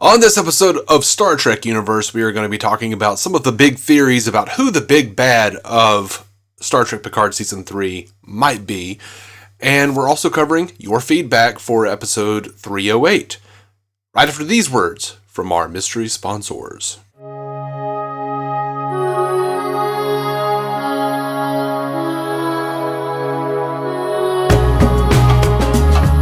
On this episode of Star Trek Universe, we are going to be talking about some of the big theories about who the big bad of Star Trek Picard Season 3 might be. And we're also covering your feedback for episode 308. Right after these words from our mystery sponsors.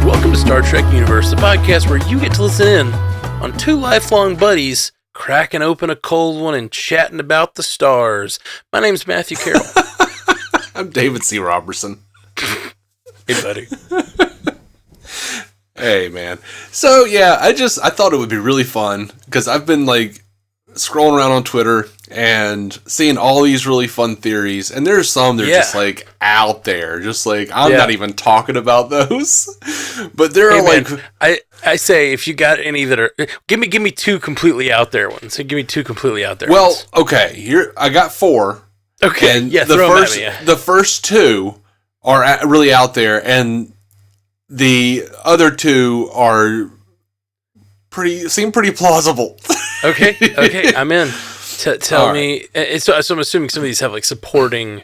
Welcome to Star Trek Universe, the podcast where you get to listen in on two lifelong buddies cracking open a cold one and chatting about the stars. My name's Matthew Carroll. I'm David C. Robertson. Hey, buddy. Hey, man. So, yeah, I thought it would be really fun because I've been, scrolling around on Twitter and seeing all these really fun theories, and there's some that are just, out there. Just, I'm not even talking about those. But there are, man, I say, if you got any that are... Give me two completely out there ones. Give me two completely out there ones. Well, okay. Here, I got four. Okay, and yeah, throw them at me. Yeah. The first two are really out there, and the other two seem pretty plausible. Okay, I'm in. Tell me. So I'm assuming some of these have supporting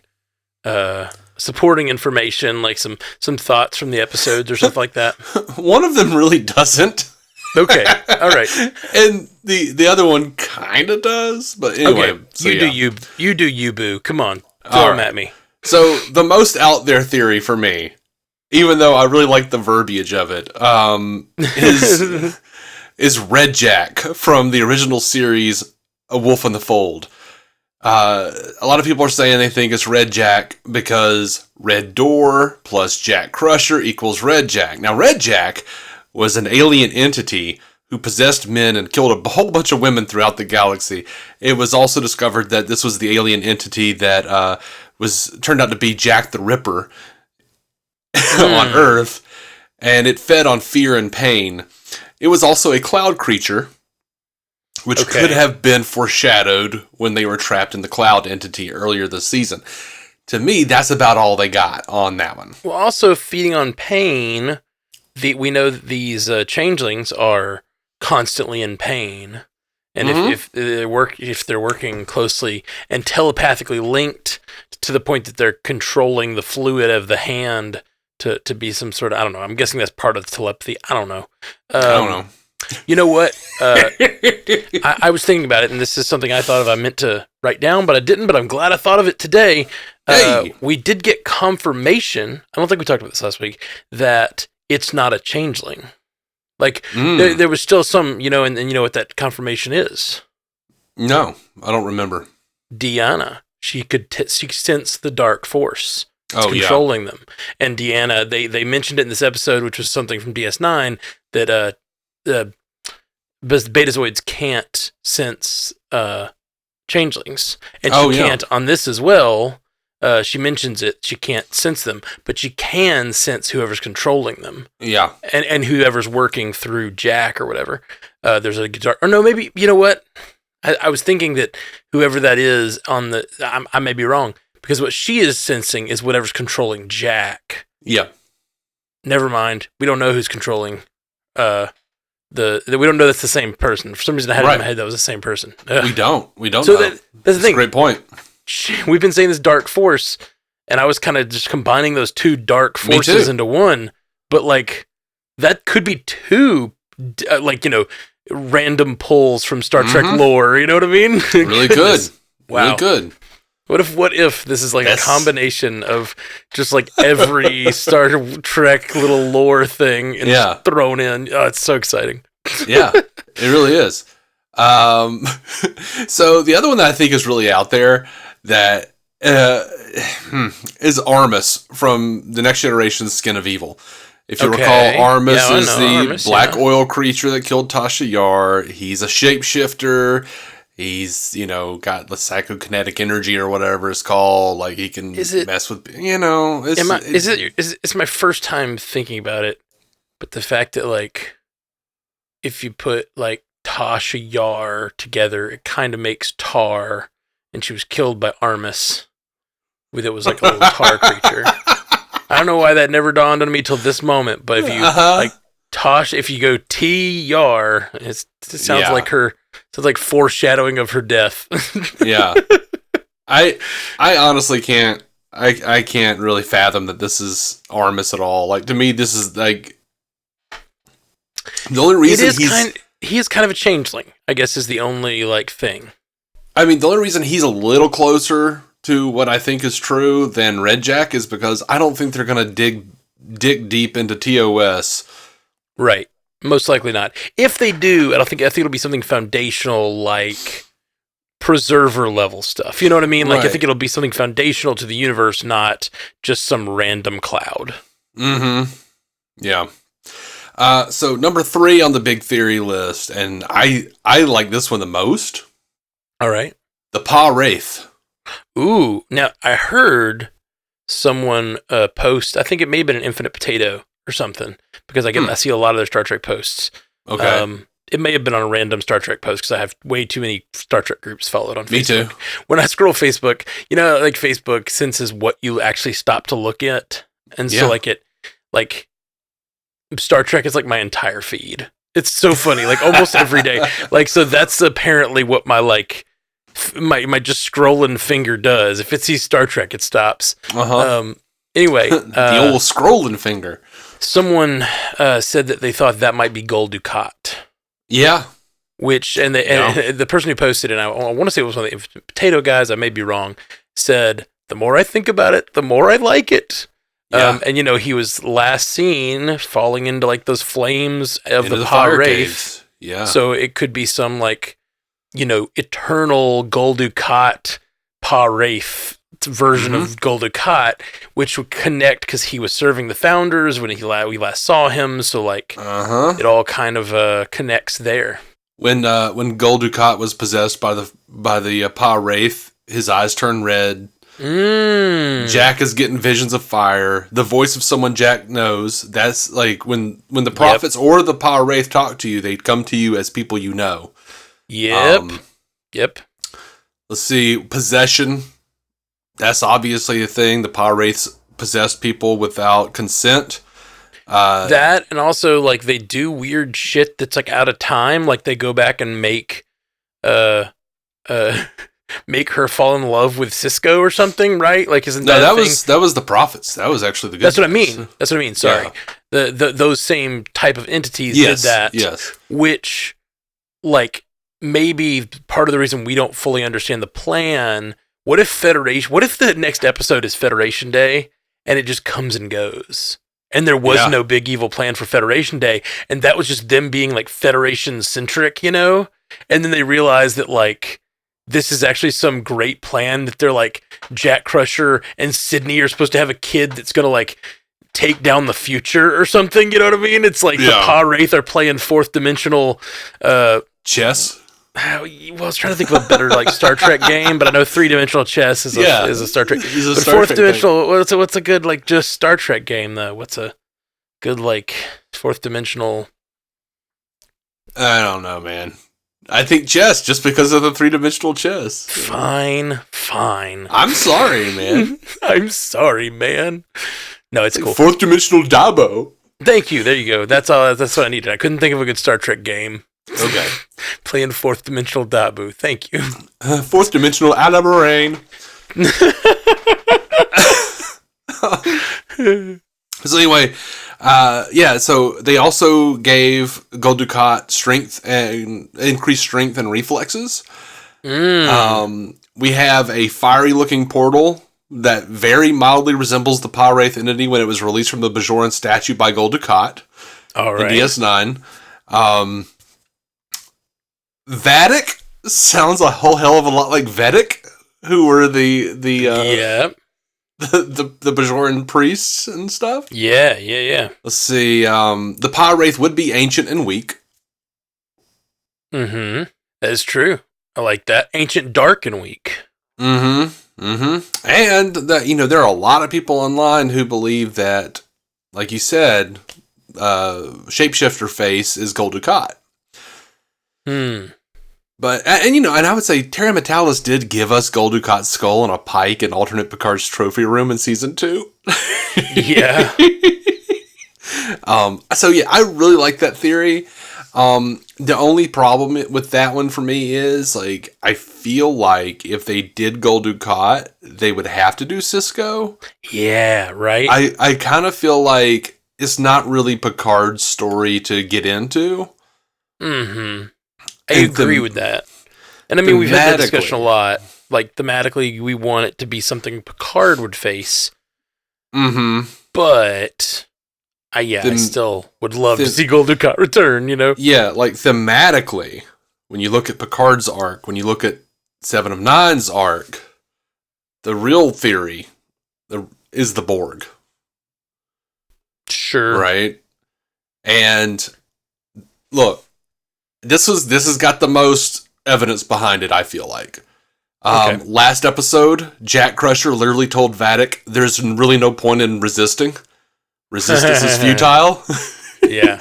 information, like some thoughts from the episodes or stuff like that. One of them really doesn't. Okay, all right. And the other one kind of does, but anyway. Okay. So you do you, boo. Come on, throw them at me. So the most out there theory for me, even though I really like the verbiage of it, is Red Jack from the original series, A Wolf in the Fold. A lot of people are saying they think it's Red Jack because Red Door plus Jack Crusher equals Red Jack. Now, Red Jack was an alien entity who possessed men and killed a whole bunch of women throughout the galaxy. It was also discovered that this was the alien entity that turned out to be Jack the Ripper on Earth, and it fed on fear and pain. It was also a cloud creature, which could have been foreshadowed when they were trapped in the cloud entity earlier this season. To me, that's about all they got on that one. Well, also feeding on pain, we know that these changelings are constantly in pain, and if they're working closely and telepathically linked to the point that they're controlling the fluid of the hand to be some sort of, I don't know. I'm guessing that's part of the telepathy. I don't know. I don't know. You know what? I was thinking about it, and this is something I thought of. I meant to write down, but I didn't. But I'm glad I thought of it today. Hey. We did get confirmation. I don't think we talked about this last week, that it's not a changeling. There was still some, and you know what that confirmation is? No, I don't remember. Deanna. She could sense the dark force. It's controlling them. And Deanna, they mentioned it in this episode, which was something from DS9, that Betazoids can't sense changelings. And she can't on this as well. She mentions it. She can't sense them, but she can sense whoever's controlling them. Yeah. And whoever's working through Jack or whatever. There's a guitar. Or no, maybe, you know what? I was thinking that whoever that is I may be wrong. Because what she is sensing is whatever's controlling Jack. Yeah. Never mind. We don't know who's controlling we don't know that's the same person. For some reason I had it in my head that was the same person. We don't know. That's the thing. A great point. We've been saying this dark force, and I was kind of just combining those two dark forces into one. But that could be two, random pulls from Star Trek lore. You know what I mean? Really good. Wow. Really good. What if this is a combination of just every Star Trek little lore thing and just thrown in? Oh, it's so exciting. Yeah, it really is. So the other one that I think is really out there that is Armus from the Next Generation Skin of Evil. If you recall, Armus is the black oil creature that killed Tasha Yar. He's a shapeshifter. He's, got the psychokinetic energy or whatever it's called. He can mess with, It's my first time thinking about it, but the fact that, if you put, Tasha Yar together, it kind of makes Tar, and she was killed by Armus. It was a little tar creature. I don't know why that never dawned on me till this moment, but if you Tosh, if you go T-Yar, it sounds like sounds like foreshadowing of her death. Yeah. I honestly can't, I can't really fathom that this is Armis at all. Like, to me, this is like, the only reason he is kind of a changeling, I guess, is the only, like, thing. I mean, the only reason he's a little closer to what I think is true than Red Jack is because I don't think they're going to dig deep into TOS. Right. Most likely not. If they do, I think it'll be something foundational, like preserver level stuff. You know what I mean? Like, I think it'll be something foundational to the universe, not just some random cloud. Mm-hmm. Yeah. So number 3 on the big theory list, and I like this one the most. All right. The Pa Wraith. Ooh. Now, I heard someone post, I think it may have been an Infinite Potato or something, because I see a lot of their Star Trek posts. Okay. It may have been on a random Star Trek post because I have way too many Star Trek groups followed on Facebook. Me too. When I scroll Facebook, like Facebook senses what you actually stop to look at. And so like Star Trek is like my entire feed. It's so funny, like almost every day. Like, so that's apparently what my like my just scrolling finger does. If it sees Star Trek, it stops. Anyway, the old scrolling finger. Someone said that they thought that might be Gul Dukat. Yeah. Which, and the person who posted it, and I want to say it was one of the Potato guys, I may be wrong, said, the more I think about it, the more I like it. Yeah. And he was last seen falling into like those flames of the Pa Wraith. Yeah. So it could be some like, eternal Gul Dukat Pa Wraith version of Gul Dukat, which would connect because he was serving the founders when we last saw him. So like, it all kind of connects there. When Gul Dukat was possessed by the Pa Wraith, his eyes turned red. Jack is getting visions of fire. The voice of someone Jack knows. That's like when the prophets or the Pa Wraith talk to you, they come to you as people you know. Yep. Let's see, possession. That's obviously a thing. The Pa Wraiths possess people without consent. That, and also like they do weird shit that's like out of time. Like they go back and make make her fall in love with Cisco or something, right? Like, isn't that was the prophets? That was actually the good. That's what I mean. Sorry, those same type of entities did that. Yes, which, like, maybe part of the reason we don't fully understand the plan. What if the next episode is Federation Day and it just comes and goes? And there was no big evil plan for Federation Day, and that was just them being like Federation centric, And then they realized that like this is actually some great plan that they're like Jack Crusher and Sydney are supposed to have a kid that's gonna like take down the future or something. You know what I mean? It's like the Pa Wraith are playing fourth dimensional chess. Well, I was trying to think of a better like Star Trek game, but I know 3-dimensional chess is a Star Trek. But fourth dimensional, what's a good like just Star Trek game though? What's a good like fourth dimensional? I don't know, man. I think chess, just because of the 3-dimensional chess. Fine. I'm sorry, man. I'm sorry, man. No, it's cool. Fourth dimensional Dabo. Thank you. There you go. That's all. That's what I needed. I couldn't think of a good Star Trek game. Okay. Playing fourth dimensional Dabu. Thank you. Fourth dimensional Alamoraine. So anyway, so they also gave Gul Dukat strength and increased strength and reflexes. We have a fiery looking portal that very mildly resembles the Pa Wraith entity when it was released from the Bajoran statue by Gul Dukat. All right. In DS9. Vatic sounds a whole hell of a lot like Vedic, who were the Bajoran priests and stuff. Yeah. Let's see. The Pa Wraith would be ancient and weak. That is true. I like that. Ancient, dark, and weak. And there are a lot of people online who believe that, like you said, shapeshifter face is Gul Dukat. But, and I would say Terra Metalis did give us Gul Dukat's skull on a pike in alternate Picard's trophy room in season 2. Yeah. So yeah, I really like that theory. The only problem with that one for me is, like, I feel like if they did Gul Dukat, they would have to do Cisco. Yeah, right? I kind of feel like it's not really Picard's story to get into. Mm-hmm. I agree with that. And I mean, we've had that discussion a lot. Like, thematically, we want it to be something Picard would face. Mm-hmm. But... I still would love to see Gul Dukat return, you know? Yeah, like thematically, when you look at Picard's arc, when you look at Seven of Nine's arc, the real theory is the Borg. Sure. Right? And look, this has got the most evidence behind it, I feel like. Okay. Last episode, Jack Crusher literally told Vadic, there's really no point in resisting. Resistance is futile. Yeah.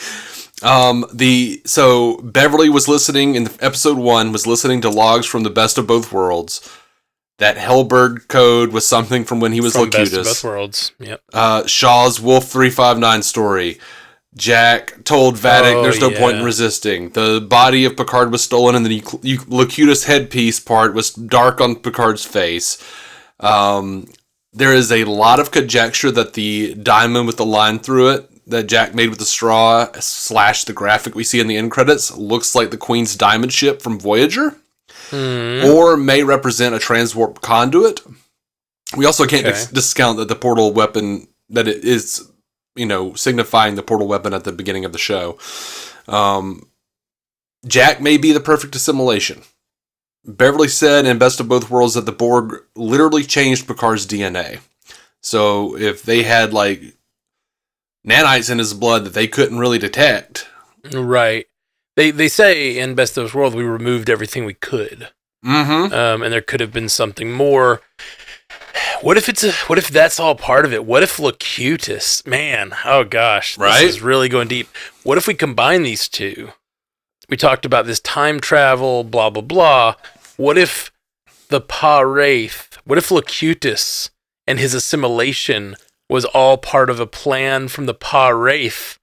So Beverly was listening in episode 1, was listening to logs from the Best of Both Worlds. That Hellbird code was something from when he was Locutus. Best of Both Worlds. Yep. Shaw's Wolf 359 story. Jack told Vadic there's no point in resisting. The body of Picard was stolen, and the Locutus headpiece part was dark on Picard's face. There is a lot of conjecture that the diamond with the line through it that Jack made with the straw / the graphic we see in the end credits looks like the Queen's diamond ship from Voyager, or may represent a transwarp conduit. We also can't discount that the portal weapon, that it is, signifying the portal weapon at the beginning of the show. Jack may be the perfect assimilation. Beverly said in Best of Both Worlds that the Borg literally changed Picard's DNA. So if they had, like, nanites in his blood that they couldn't really detect. Right. They say in Best of Both Worlds we removed everything we could. Mm-hmm. And there could have been something more. What if that's all part of it? What if Locutus, man, oh gosh, this is really going deep. What if we combine these two? We talked about this time travel, blah, blah, blah. What if the Pa-Wraith, what if Locutus and his assimilation was all part of a plan from the Pa-Wraith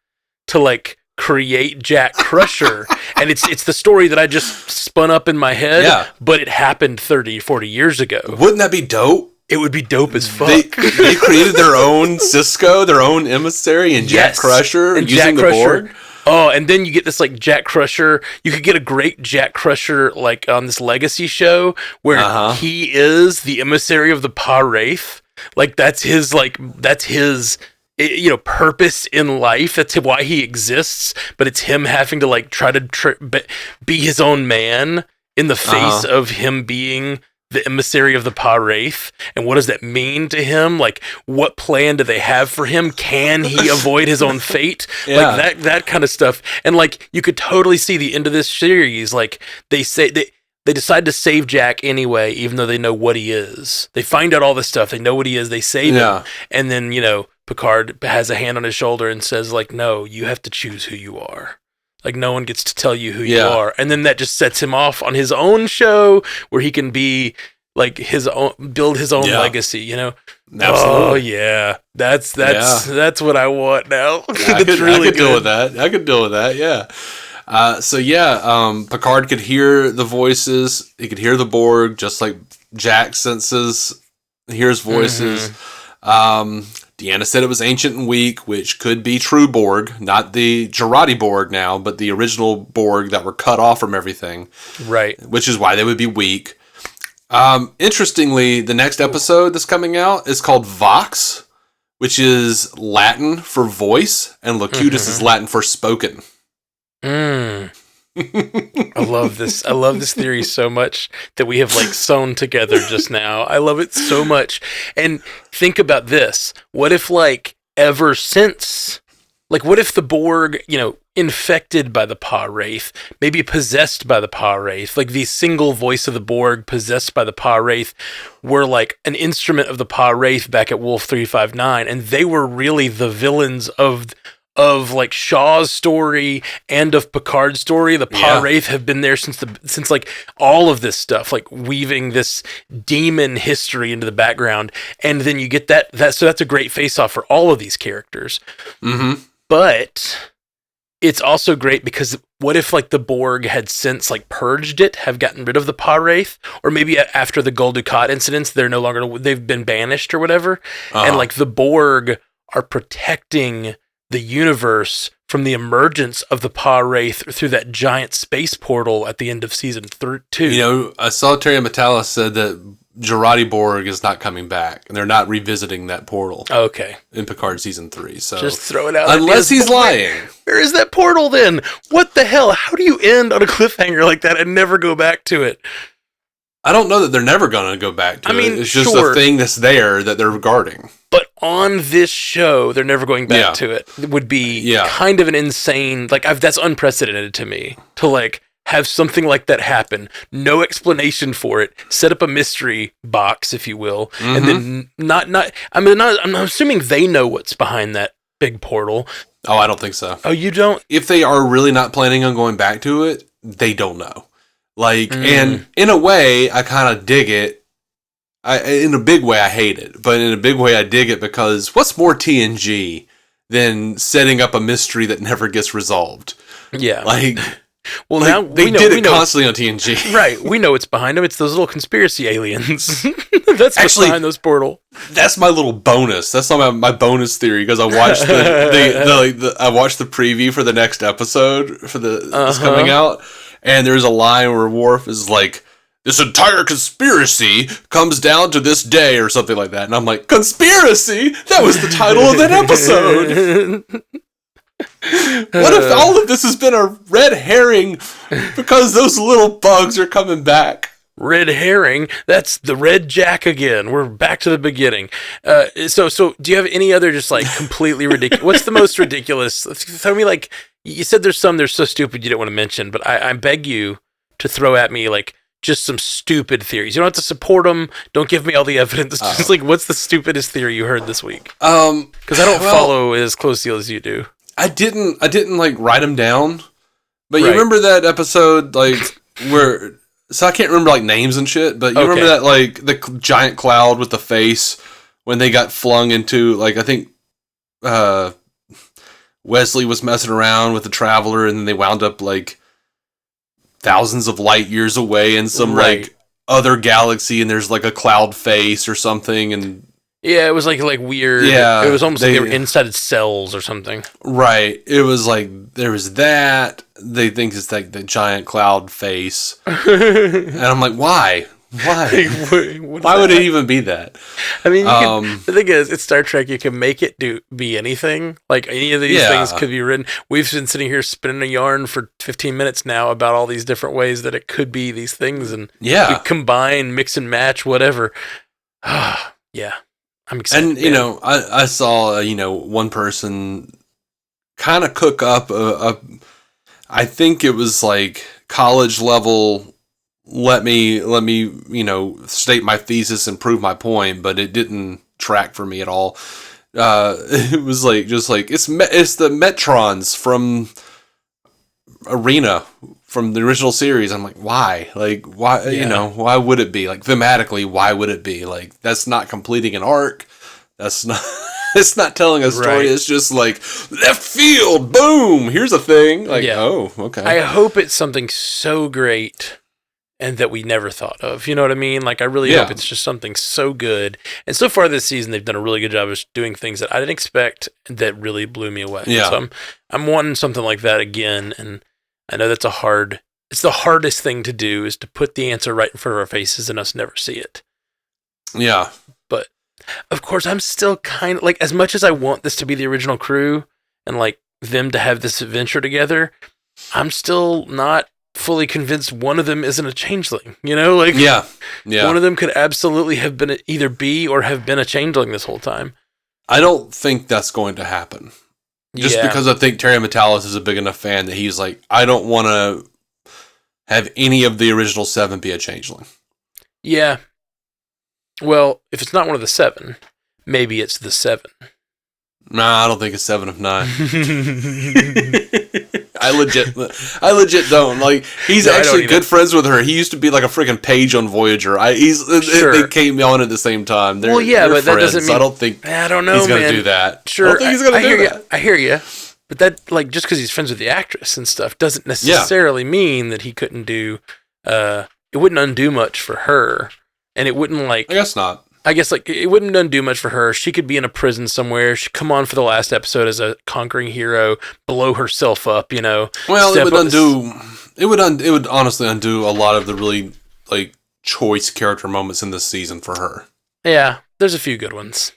to, like, create Jack Crusher? And it's the story that I just spun up in my head, but it happened 30, 40 years ago. Wouldn't that be dope? It would be dope as fuck. They created their own Cisco, their own emissary, and Jack Crusher and using the Borg. Oh, and then you get this, like, Jack Crusher. You could get a great Jack Crusher, like, on this Legacy show where he is the emissary of the Pa-Wraith. Like, that's his purpose in life. That's why he exists. But it's him having to, like, try to be his own man in the face of him being the emissary of the Pa-Wraith. And what does that mean to him? Like, what plan do they have for him? Can he avoid his own fate? Like, that kind of stuff. And, like, you could totally see the end of this series. Like, they say they decide to save Jack anyway, even though they know what he is. They find out all this stuff. They know what he is. They save him. And then, Picard has a hand on his shoulder and says, like, no, you have to choose who you are. Like, no one gets to tell you who you are. And then that just sets him off on his own show where he can be, like, build his own legacy, Absolutely. Oh, yeah. That's what I want now. I could deal with that. I could deal with that, yeah. Picard could hear the voices. He could hear the Borg, just like Jack hears voices. Deanna said it was ancient and weak, which could be true Borg, not the Jurati Borg now, but the original Borg that were cut off from everything. Right. Which is why they would be weak. Interestingly, the next episode that's coming out is called Vox, which is Latin for voice, and Locutus is Latin for spoken. I love this. I love this theory so much that we have, like, sewn together just now. I love it so much. And think about this. What if, like, ever since, like, what if the Borg, infected by the Pa-Wraith, maybe possessed by the Pa-Wraith, like the single voice of the Borg possessed by the Pa-Wraith were, like, an instrument of the Pa-Wraith back at Wolf 359, and they were really the villains of like Shaw's story and of Picard's story. The Pa-Wraith have been there since like all of this stuff, like weaving this demon history into the background. And then you get that so that's a great face-off for all of these characters. Mm-hmm. But it's also great because what if like the Borg had since like purged it, have gotten rid of the Pa Wraith, or maybe after the Gul Dukat incidents, they've been banished or whatever, and like the Borg are protecting the universe from the emergence of the Pa Wraith through that giant space portal at the end of season 2. You know, I saw Terry Matalas said that Jurati Borg is not coming back, and they're not revisiting that portal. Okay. In Picard season 3, so just throw it out. Unless he's lying. Where is that portal then? What the hell? How do you end on a cliffhanger like that and never go back to it? I don't know that they're never going to go back to it. It's just sure. a thing that's there that they're guarding. But on this show, they're never going back to it. It would be kind of an insane, like that's unprecedented to me, to like have something like that happen, no explanation for it, set up a mystery box, if you will, and then I'm assuming they know what's behind that big portal. Oh, I don't think so. Oh, you don't? If they are really not planning on going back to it, they don't know. Like, and in a way, I kind of dig it. In a big way, I hate it. But in a big way, I dig it because what's more TNG than setting up a mystery that never gets resolved? Yeah. Like, well, like now they did it constantly on TNG. Right. We know what's behind them. It's those little conspiracy aliens. That's what's behind those portal. That's my little bonus. That's not my bonus theory because I watched I watched the preview for the next episode for that's coming out. And there's a line where Worf is like, this entire conspiracy comes down to this day or something like that. And I'm like, conspiracy? That was the title of that episode. What if all of this has been a red herring because those little bugs are coming back? Red herring? That's the Red Jack again. We're back to the beginning. So do you have any other just like completely ridiculous? What's the most ridiculous? Tell me like, you said there's some they're so stupid you didn't want to mention, but I beg you to throw at me like just some stupid theories. You don't have to support them. Don't give me all the evidence. Just like, what's the stupidest theory you heard this week? Because I don't follow it as closely as you do. I didn't like write them down, but you remember that episode like where? So I can't remember like names and shit, but you remember that like the giant cloud with the face when they got flung into like I think Wesley was messing around with the Traveler, and then they wound up like thousands of light years away in some like other galaxy, and there's like a cloud face or something, and yeah, it was like weird. Yeah, it was almost like they were inside cells or something. Right. It was like there was that. They think it's like the giant cloud face, and I'm like, why? Why? Why would it even be that? I mean, the thing is, it's Star Trek. You can make it be anything. Like any of these things could be written. We've been sitting here spinning a yarn for 15 minutes now about all these different ways that it could be these things, and you combine, mix and match, whatever. Yeah, I'm excited. And I saw one person kind of cook up I think it was like college level. Let me state my thesis and prove my point, but it didn't track for me at all. It was like just like it's the Metrons from Arena from the original series. I'm like, why? Like, why? Why would it be like thematically? Why would it be like that's not completing an arc? That's not. It's not telling a story. Right. It's just like left field. Boom. Here's a thing. Like, oh, okay. I hope it's something so great. And that we never thought of. You know what I mean? Like, I really hope it's just something so good. And so far this season, they've done a really good job of doing things that I didn't expect that really blew me away. Yeah. So I'm wanting something like that again. And I know it's the hardest thing to do is to put the answer right in front of our faces and us never see it. Yeah. But, of course, I'm still kind of, like, as much as I want this to be the original crew and, like, them to have this adventure together, I'm still not fully convinced one of them isn't a changeling, like one of them could absolutely have been either be or have been a changeling this whole time. I don't think that's going to happen just because I think Terry Matalas is a big enough fan that he's like, I don't want to have any of the original 7 be a changeling. Yeah. Well, if it's not one of the 7, maybe it's the 7. Nah, I don't think it's 7 of 9. I legit don't. Like, he's actually good friends with her. He used to be like a freaking page on Voyager. They came on at the same time. They're but friends, that doesn't mean... I don't think I don't know, he's going to do that. Sure. I don't think he's going to do that. I hear you. But that, like, just because he's friends with the actress and stuff doesn't necessarily mean that he couldn't do, it wouldn't undo much for her. And it wouldn't, like... I guess not. I guess, like, it wouldn't undo much for her. She could be in a prison somewhere. She'd come on for the last episode as a conquering hero, blow herself up, you know. Well, it would honestly undo a lot of the really, like, choice character moments in this season for her. Yeah, there's a few good ones.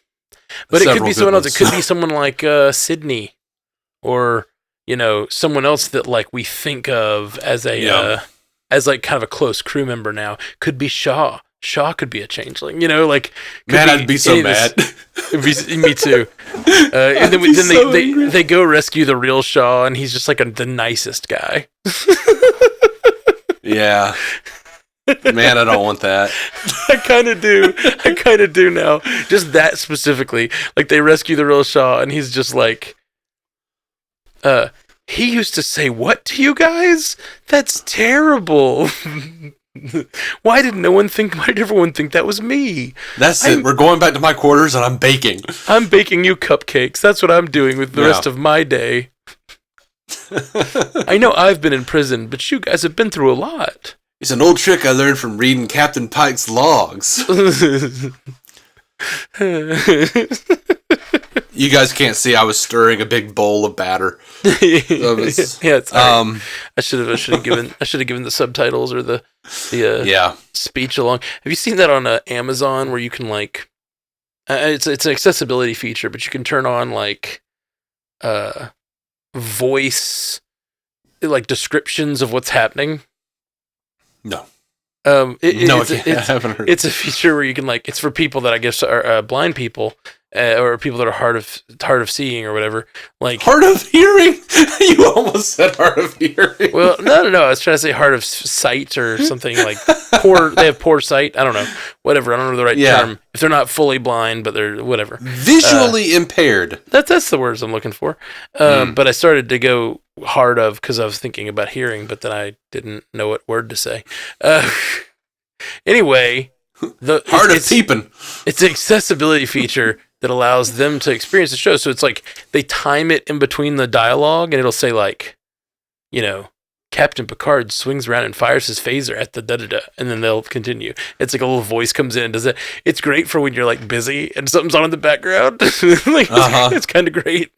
But it could be someone else. It could be someone like Sydney. Or, you know, someone else that, like, we think of as a, as, like, kind of a close crew member now. Could be Shaw. Shaw could be a changeling, you know, like... Man, I'd be so mad. Me too. And then they go rescue the real Shaw, and he's just, like, the nicest guy. Yeah. Man, I don't want that. I kind of do now. Just that specifically. Like, they rescue the real Shaw, and he's just like... he used to say what to you guys? That's terrible. Why did everyone think that was me? That's it. We're going back to my quarters and I'm baking. I'm baking you cupcakes. That's what I'm doing with the rest of my day. I know I've been in prison, but you guys have been through a lot. It's an old trick I learned from reading Captain Pike's logs. You guys can't see. I was stirring a big bowl of batter. It's I should have given the subtitles or the speech along. Have you seen that on Amazon where you can like it's an accessibility feature, but you can turn on like voice like descriptions of what's happening? No. I haven't heard. It's a feature where you can like. It's for people that I guess are blind people or people that are hard of seeing or whatever. Like hard of hearing. You almost said hard of hearing. Well, no. I was trying to say hard of sight or something like poor. They have poor sight. I don't know. Whatever. I don't know the right term. If they're not fully blind, but they're whatever. Visually impaired. That's the words I'm looking for. But I started to go hard of because I was thinking about hearing, but then I didn't know what word to say. Anyway, it's peeping. It's an accessibility feature that allows them to experience the show. So it's like they time it in between the dialogue, and it'll say like, you know, Captain Picard swings around and fires his phaser at the da-da-da, and then they'll continue. It's like a little voice comes in and does it. It's great for when you're like busy and something's on in the background. It's kind of great.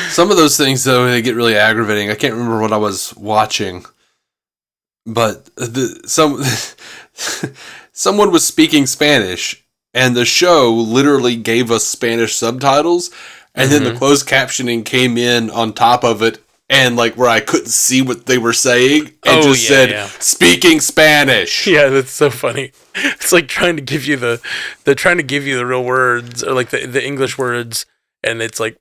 Some of those things, though, they get really aggravating. I can't remember what I was watching, but someone was speaking Spanish, and the show literally gave us Spanish subtitles, and then the closed captioning came in on top of it, and like where I couldn't see what they were saying, and said speaking Spanish. Yeah, that's so funny. It's like trying to give you the real words or like the English words, and it's like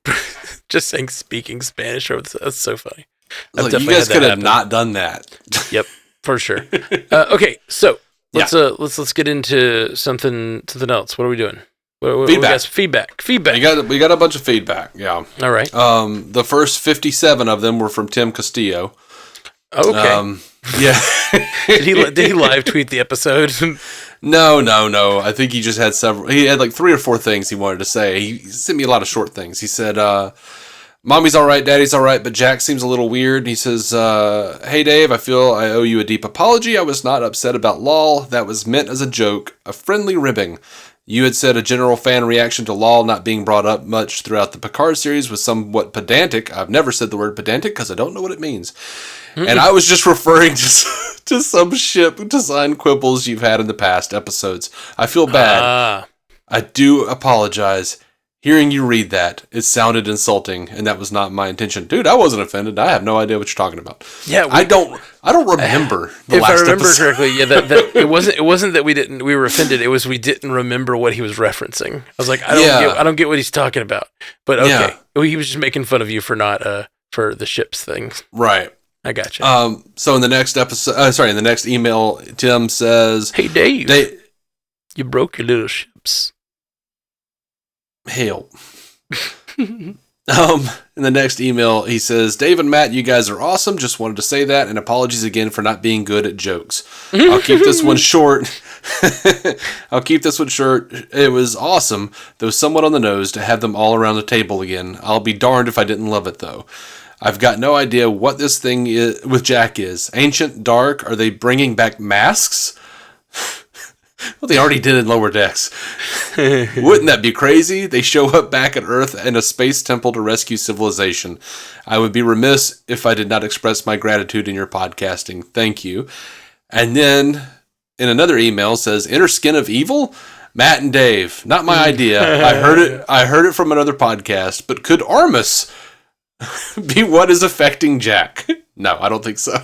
just saying speaking Spanish. That's so funny. Like, you guys could have not done that. Yep, for sure. Okay, so let's get into something else. What are we doing? Feedback. We got a bunch of feedback. Yeah. All right. The first 57 of them were from Tim Castillo. Okay. Yeah. Did he live tweet the episode? No. I think he just had several. He had like 3 or 4 things he wanted to say. He sent me a lot of short things. He said, Mommy's all right, Daddy's all right, but Jack seems a little weird. He says, hey, Dave, I feel I owe you a deep apology. I was not upset about Lol. That was meant as a joke, a friendly ribbing. You had said a general fan reaction to Lol not being brought up much throughout the Picard series was somewhat pedantic. I've never said the word pedantic because I don't know what it means. Mm-mm. And I was just referring to some ship design quibbles you've had in the past episodes. I feel bad. I do apologize. Hearing you read that, it sounded insulting, and that was not my intention. Dude, I wasn't offended. I have no idea what you're talking about. Yeah, I don't remember the if last I remember episode. correctly, yeah, that it wasn't that we were offended. It was we didn't remember what he was referencing. I was like, I don't get what he's talking about. But okay, he was just making fun of you for not for the ships thing. Right. I gotcha. So in the next episode, in the next email, Tim says, "Hey Dave, you broke your little ships." Help. In the next email, he says, Dave and Matt, you guys are awesome. Just wanted to say that, and apologies again for not being good at jokes. I'll keep this one short. I'll keep this one short. It was awesome, though somewhat on the nose, to have them all around the table again. I'll be darned if I didn't love it, though. I've got no idea what this thing is, with Jack is. Ancient, dark, are they bringing back masks? Well, they already did in Lower Decks. Wouldn't that be crazy? They show up back at Earth in a space temple to rescue civilization. I would be remiss if I did not express my gratitude in your podcasting. Thank you. And then, in another email, says, Inner Skin of Evil? Matt and Dave. Not my idea. I heard it from another podcast. But could Armus be what is affecting Jack? No, I don't think so.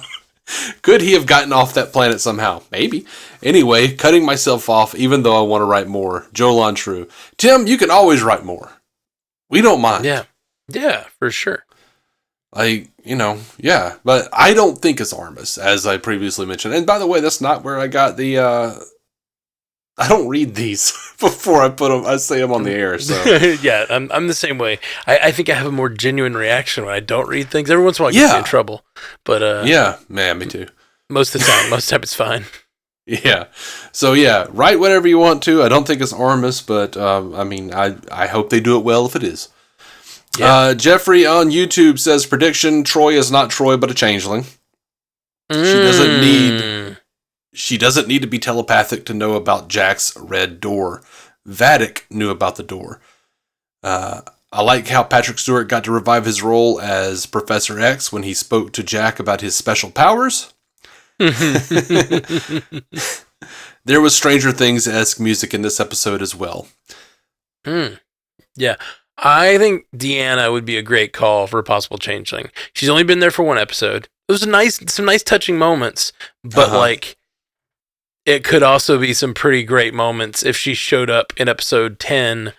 Could he have gotten off that planet somehow? Maybe. Anyway, cutting myself off even though I want to write more. Jolan True. Tim, you can always write more. We don't mind. Yeah. Yeah, for sure. Yeah. But I don't think it's Armus, as I previously mentioned. And by the way, that's not where I got the... I don't read these before I put them. I say them on the air. So yeah, I'm the same way. I think I have a more genuine reaction when I don't read things. Every once in a while, I get in trouble. But yeah, man, me too. Most of the time, it's fine. Yeah. So yeah, write whatever you want to. I don't think it's Armus, but I hope they do it well if it is. Yeah. Jeffrey on YouTube says prediction: Troy is not Troy, but a changeling. She doesn't need to be telepathic to know about Jack's red door. Vatic knew about the door. I like how Patrick Stewart got to revive his role as Professor X when he spoke to Jack about his special powers. There was Stranger Things-esque music in this episode as well. Yeah. I think Deanna would be a great call for a possible changeling. She's only been there for one episode. It was some nice touching moments, but it could also be some pretty great moments if she showed up in episode 10,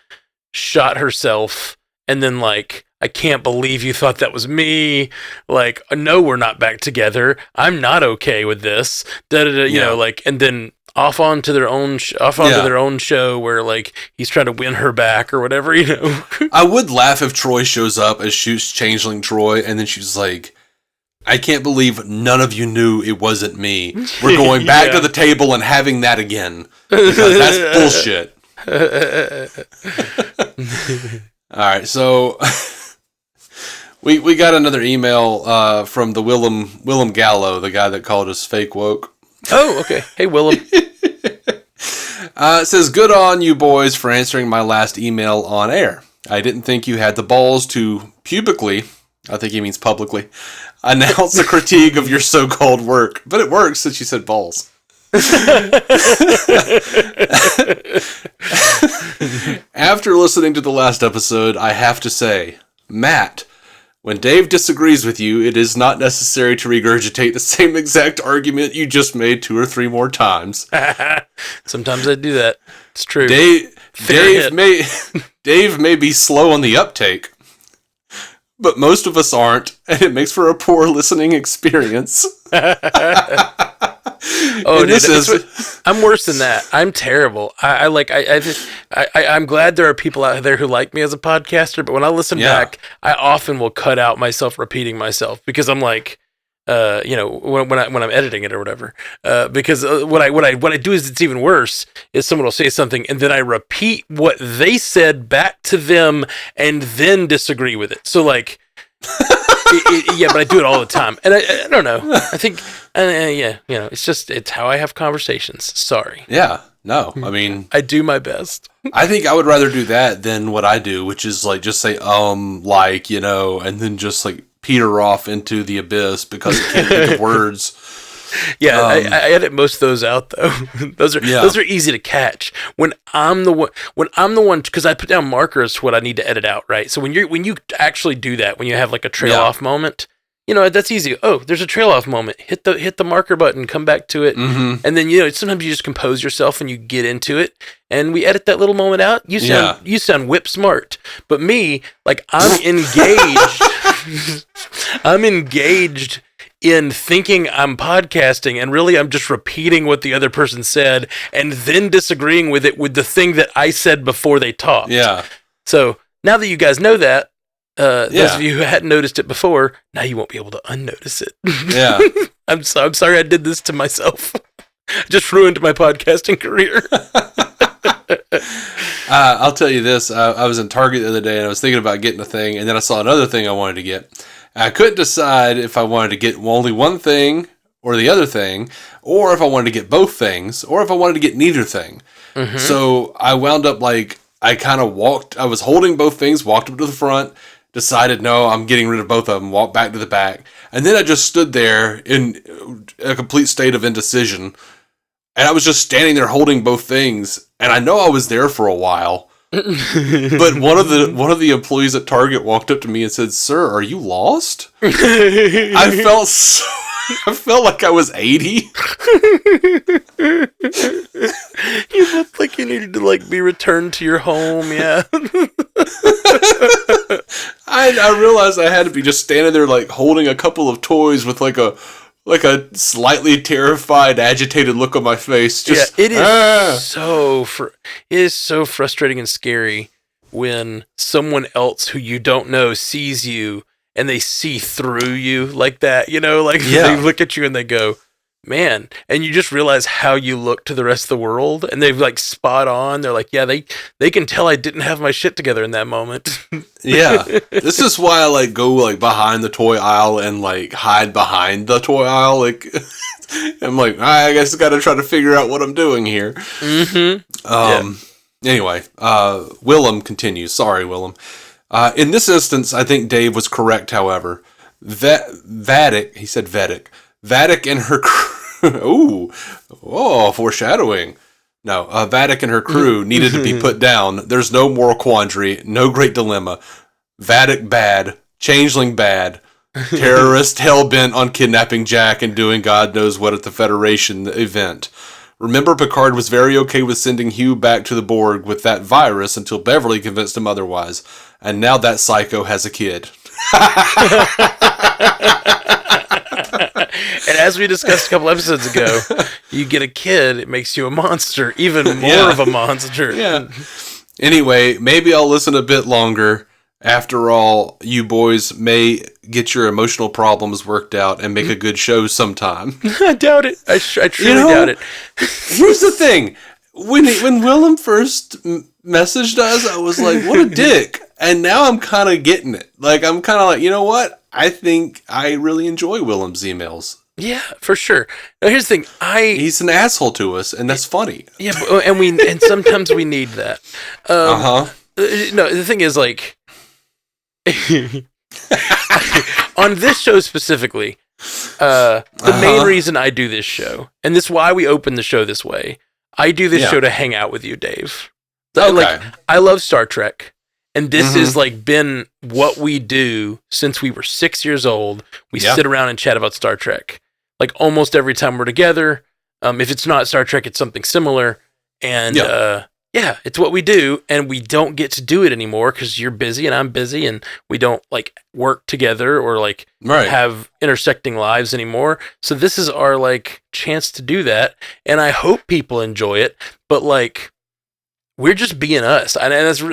shot herself, and then I can't believe you thought that was me. No, we're not back together. I'm not okay with this. And then off onto their own show where he's trying to win her back or whatever. I would laugh if Troy shows up as shoots changeling Troy, and then she's like, I can't believe none of you knew it wasn't me. We're going back to the table and having that again. Because that's bullshit. Alright, so we got another email from the Willem Gallo, the guy that called us fake woke. Oh, okay. Hey, Willem. It says, good on you boys for answering my last email on air. I didn't think you had the balls to publicly, I think he means publicly, announce a critique of your so-called work. But it works since you said balls. After listening to the last episode, I have to say, Matt, when Dave disagrees with you, it is not necessary to regurgitate the same exact argument you just made 2 or 3 more times. Sometimes I do that. It's true. Dave may be slow on the uptake, but most of us aren't, and it makes for a poor listening experience. Oh, dude, I'm worse than that. I'm terrible. I'm glad there are people out there who like me as a podcaster, but when I listen back, I often will cut out myself repeating myself because I'm when I'm editing it or whatever. Because what I do is it's even worse. Is someone will say something and then I repeat what they said back to them and then disagree with it. So but I do it all the time, and I don't know. I think, it's how I have conversations. Sorry. Yeah. No. I mean, I do my best. I think I would rather do that than what I do, which is just say and then just peter off into the abyss because I can't think of words. Yeah, I edit most of those out though. Those are easy to catch. When I'm the one, because I put down markers for what I need to edit out, right? So when you actually do that, when you have a trail off moment, that's easy. Oh, there's a trail off moment. Hit the marker button, come back to it, and then sometimes you just compose yourself and you get into it, and we edit that little moment out. You sound whip smart, but me, I'm engaged. I'm engaged in thinking I'm podcasting, and really I'm just repeating what the other person said and then disagreeing with it with the thing that I said before they talked. Yeah. So now that you guys know that, those of you who hadn't noticed it before, now you won't be able to unnotice it. Yeah. I'm sorry I did this to myself. Just ruined my podcasting career. I'll tell you this. I was in Target the other day and I was thinking about getting a thing, and then I saw another thing I wanted to get. I couldn't decide if I wanted to get only one thing or the other thing, or if I wanted to get both things, or if I wanted to get neither thing. Mm-hmm. So I wound up I kind of I was holding both things, walked up to the front, decided, no, I'm getting rid of both of them, walked back to the back. And then I just stood there in a complete state of indecision. And I was just standing there holding both things. And I know I was there for a while. But one of the employees at Target walked up to me and said, "Sir, are you lost?" I felt like I was 80. You looked like you needed to be returned to your home, yeah. I realized I had to be just standing there holding a couple of toys with a slightly terrified, agitated look on my face. Just, yeah, it is so frustrating and scary when someone else who you don't know sees you and they see through you like that, They look at you and they go, man, and you just realize how you look to the rest of the world, and they've spot on. They're like, yeah, they can tell I didn't have my shit together in that moment. Yeah, this is why I go behind the toy aisle and hide behind the toy aisle. I'm I guess I got to try to figure out what I'm doing here. Mm-hmm. Anyway, Willem continues. Sorry, Willem. In this instance, I think Dave was correct. However, Vatic, he said Vedic and her crew. Foreshadowing. No, Vatic and her crew needed to be put down. There's no moral quandary, no great dilemma. Vatic bad, Changeling bad, terrorist hell-bent on kidnapping Jack and doing God knows what at the Federation event. Remember, Picard was very okay with sending Hugh back to the Borg with that virus until Beverly convinced him otherwise. And now that psycho has a kid. And as we discussed a couple episodes ago, you get a kid, it makes you a monster, even more of a monster. Yeah. Anyway, maybe I'll listen a bit longer. After all, you boys may get your emotional problems worked out and make a good show sometime. I doubt it. I truly doubt it. Here's the thing. When Willem first messaged us, I was like, what a dick. And now I'm kind of getting it. I'm kind of you know what? I think I really enjoy Willem's emails. Yeah, for sure. Now, here's the thing. He's an asshole to us, and that's funny. Yeah, and sometimes we need that. No, the thing is, on this show specifically, the main reason I do this show, and this is why we open the show this way, I do this show to hang out with you, Dave. Okay. I love Star Trek. And this is been what we do since we were 6 years old. We sit around and chat about Star Trek. Almost every time we're together. If it's not Star Trek, it's something similar. And it's what we do. And we don't get to do it anymore because you're busy and I'm busy, and we don't work together or have intersecting lives anymore. So this is our chance to do that. And I hope people enjoy it. But we're just being us. And that's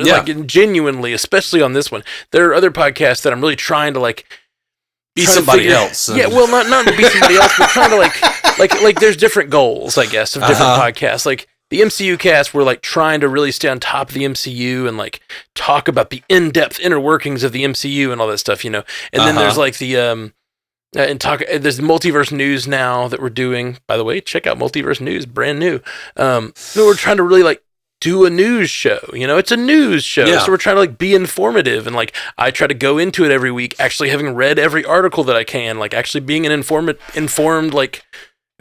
genuinely, especially on this one. There are other podcasts that I'm really trying to be somebody else. Yeah, well, not to be somebody else, but trying to there's different goals, I guess, of different podcasts. The MCU cast, we're trying to really stay on top of the MCU and talk about the in-depth inner workings of the MCU and all that stuff, And then there's there's Multiverse News now that we're doing. By the way, check out Multiverse News, brand new. So we're trying to really do a news show, it's a news show. So we're trying to be informative, and I try to go into it every week actually having read every article that I can, actually being an informed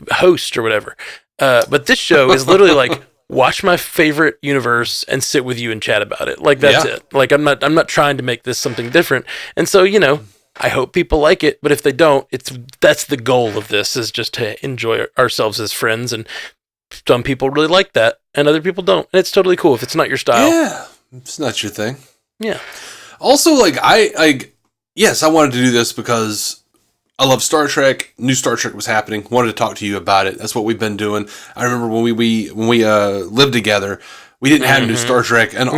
host or whatever. But this show is literally watch my favorite universe and sit with you and chat about it. That's it. I'm not trying to make this something different. And so, I hope people like it, but if they don't, that's the goal of this, is just to enjoy ourselves as friends. And some people really like that, and other people don't. And it's totally cool if it's not your style. Yeah, it's not your thing. Yeah. Also, yes, I wanted to do this because I love Star Trek. New Star Trek was happening. Wanted to talk to you about it. That's what we've been doing. I remember when we lived together, we didn't have new Star Trek, and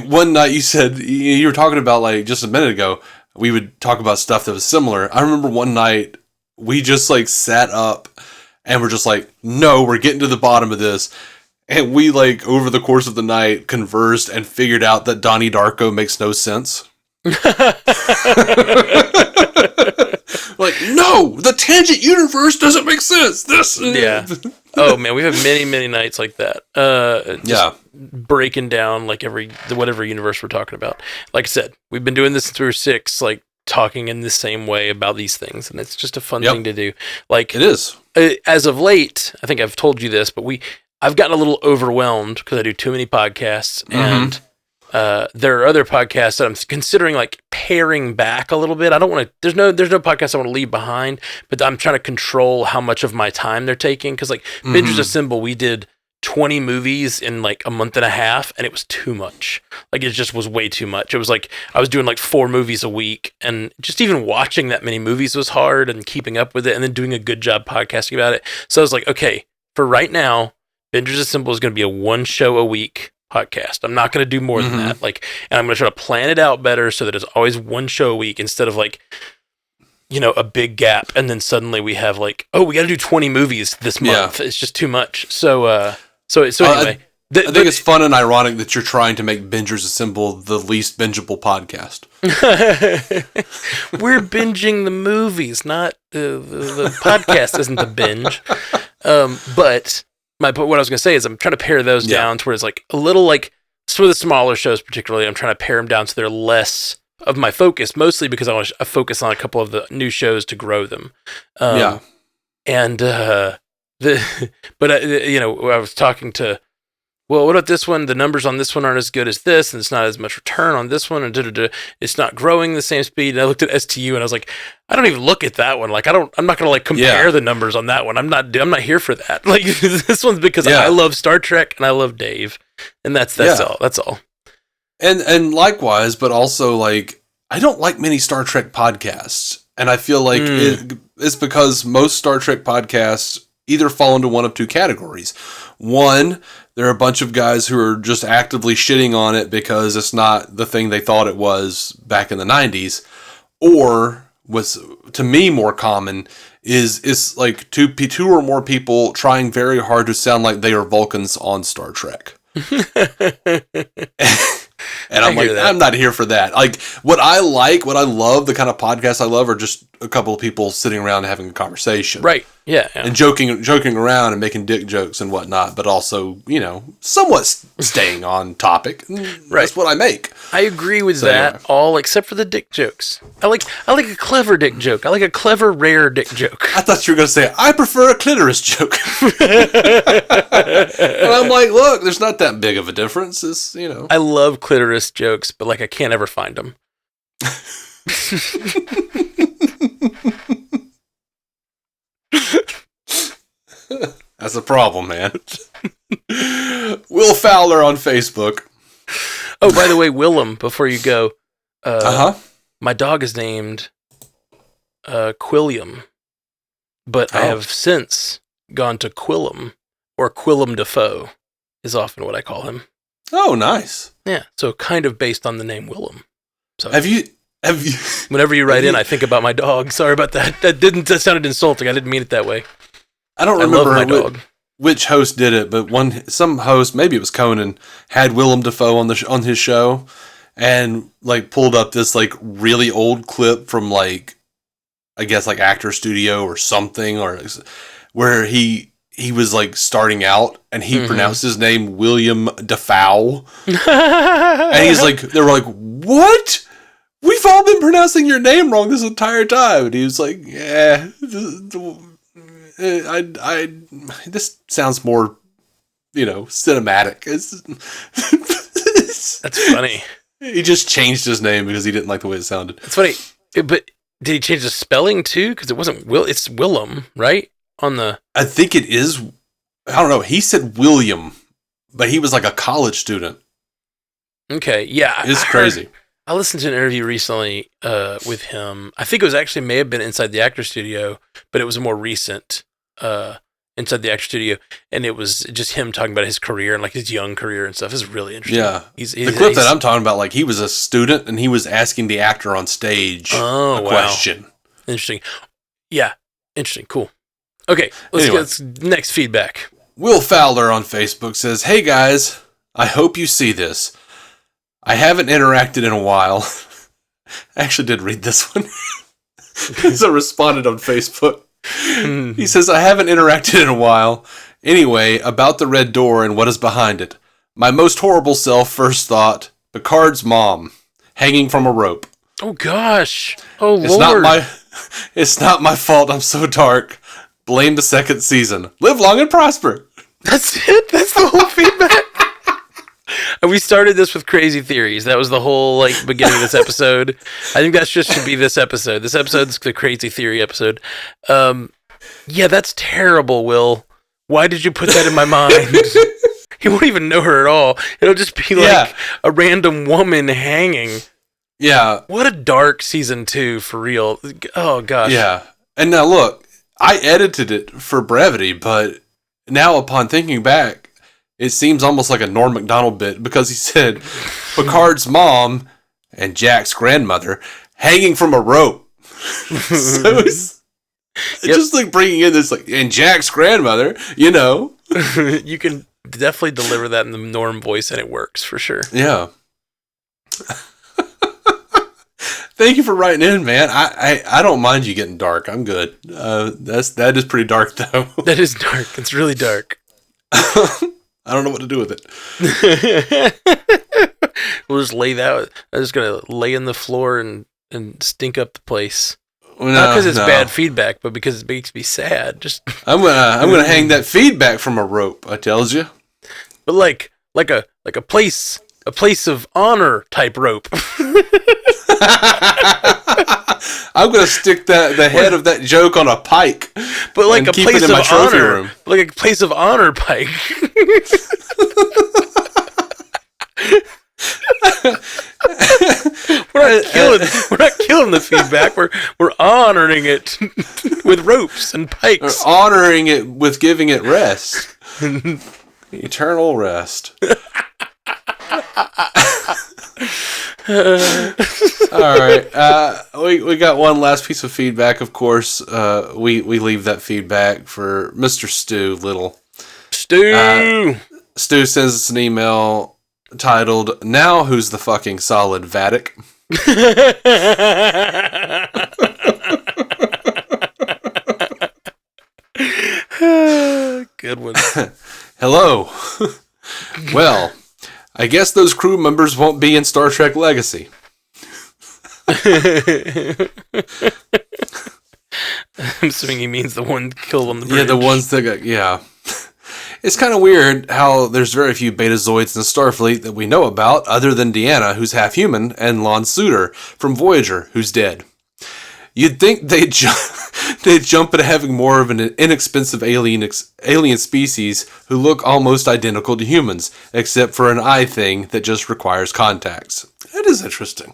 one night you said you were talking about just a minute ago. We would talk about stuff that was similar. I remember one night we just sat up And we're just like, no, we're getting to the bottom of this. And we, like, over the course of the night, conversed and figured out that Donnie Darko makes no sense. Like, no, the tangent universe doesn't make sense. Yeah. Oh man, we have many, many nights like that. Breaking down like whatever universe we're talking about. Like I said, we've been doing this since we were 6, like talking in the same way about these things, and it's just a fun thing to do. Like, it is. As of late, I think I've told you this, but I've gotten a little overwhelmed because I do too many podcasts, and there are other podcasts that I'm considering like paring back a little bit. I don't want to. There's no podcast I want to leave behind, but I'm trying to control how much of my time they're taking. Because like Bingers Assemble, we did 20 movies in like a month and a half, and it was too much. Like, it just was way too much. It was like I was doing like 4 movies a week, and just even watching that many movies was hard, and keeping up with it, and then doing a good job podcasting about it. So I was like, okay, for right now, Bingers Assemble is going to be a 1 show a week podcast. I'm not going to do more than that. Like, and I'm going to try to plan it out better so that it's always 1 show a week instead of like, a big gap, and then suddenly we have like, oh, we got to do 20 movies this month. It's just too much. So anyway, I think it's fun and ironic that you're trying to make Bingers Assemble the least bingeable podcast. We're binging the movies, not the podcast isn't the binge. But what I was going to say is I'm trying to pare those down to where it's like a little like some of the smaller shows, particularly, I'm trying to pare them down so they're less of my focus, mostly because I want to focus on a couple of the new shows to grow them. And I was talking to, well, what about this one? The numbers on this one aren't as good as this, and it's not as much return on this one, and it's not growing the same speed. And I looked at STU, and I was like, I don't even look at that one. Like, I'm not going to like compare the numbers on that one. I'm not here for that. Like, this one's because I love Star Trek and I love Dave, and that's all. That's all. And likewise, but also like, I don't like many Star Trek podcasts, and I feel like it's because most Star Trek podcasts either fall into one of 2 categories. One, there are a bunch of guys who are just actively shitting on it because it's not the thing they thought it was back in the 90s. Or, what's to me more common is like two or more people trying very hard to sound like they are Vulcans on Star Trek. And I'm like, I'm not here for that. Like, what I love, the kind of podcasts I love are just a couple of people sitting around having a conversation. Right. Yeah. And joking around and making dick jokes and whatnot, but also, somewhat staying on topic. Right. That's what I make. I agree with that, anyway. All except for the dick jokes. I like a clever dick joke. I like a clever, rare dick joke. I thought you were going to say, I prefer a clitoris joke. And I'm like, look, there's not that big of a difference. It's, I love clitoris jokes, but like I can't ever find them. That's a problem, man. Will Fowler on Facebook. Oh, by the way, Willem, before you go, my dog is named Quilliam, but I have since gone to Quillem, or Quillem Dafoe is often what I call him. Oh, nice. Yeah, so kind of based on the name Willem. So have you? Whenever you write in, I think about my dog. Sorry about that. That sounded insulting. I didn't mean it that way. I don't remember which host did it, but some host, maybe it was Conan, had Willem Dafoe on his show, and like pulled up this like really old clip from like, I guess like Actor Studio or something, or where he was like starting out and he pronounced his name William Dafoe, and he's like, they were like, what? We've all been pronouncing your name wrong this entire time. And he was like, yeah, this sounds more, cinematic. That's funny. He just changed his name because he didn't like the way it sounded. It's funny, but did he change the spelling too? Because it wasn't it's Willem, right? I think it is. I don't know. He said William, but he was like a college student. Okay, yeah, it's crazy. I listened to an interview recently with him. I think it was actually may have been Inside the Actor Studio, but it was a more recent Inside the Actor Studio, and it was just him talking about his career and like his young career and stuff. It's really interesting. Yeah, the clip that I'm talking about, like he was a student and he was asking the actor on stage a question. Interesting. Yeah, interesting. Cool. Okay, let's next feedback. Will Fowler on Facebook says, "Hey guys, I hope you see this. I haven't interacted in a while." I actually did read this one. So I responded on Facebook. He says, "I haven't interacted in a while. Anyway, about the red door and what is behind it. My most horrible self first thought, Picard's mom, hanging from a rope. Oh gosh. Oh Lord. It's not my fault I'm so dark. Blame the second season. Live long and prosper." That's it? That's the whole feedback? We started this with crazy theories. That was the whole beginning of this episode. I think that just should be this episode. This episode's the crazy theory episode. Yeah, that's terrible, Will. Why did you put that in my mind? You won't even know her at all. It'll just be like a random woman hanging. Yeah. What a dark season 2, for real. Oh, gosh. Yeah. And now look, I edited it for brevity, but now upon thinking back, it seems almost like a Norm Macdonald bit because he said Picard's mom and Jack's grandmother hanging from a rope. So it's just like bringing in this, and Jack's grandmother, You can definitely deliver that in the Norm voice and it works for sure. Yeah. Thank you for writing in, man. I don't mind you getting dark. I'm good. That is pretty dark though. That is dark. It's really dark. I don't know what to do with it. We'll just lay that. I'm just gonna lay in the floor and stink up the place. Not because it's bad feedback, but because it makes me sad. I'm gonna hang that feedback from a rope. I tells you. But like a place of honor type rope. I'm gonna stick the head of that joke on a pike, but like a place of honor, like a place of honor pike. We're not killing the feedback. We're honoring it with ropes and pikes. We're honoring it with giving it rest, eternal rest. All right, we got one last piece of feedback. Of course, we leave that feedback for Mr. Stu Little. Stu sends us an email titled, "Now who's the fucking solid Vatic?" Good one. Hello. Well, I guess those crew members won't be in Star Trek Legacy. I'm assuming he means the one killed on the bridge. Yeah, the ones that got, It's kind of weird how there's very few Betazoids in Starfleet that we know about, other than Deanna, who's half human, and Lon Suter from Voyager, who's dead. You'd think they'd jump at having more of an inexpensive alien species who look almost identical to humans, except for an eye thing that just requires contacts. That is interesting.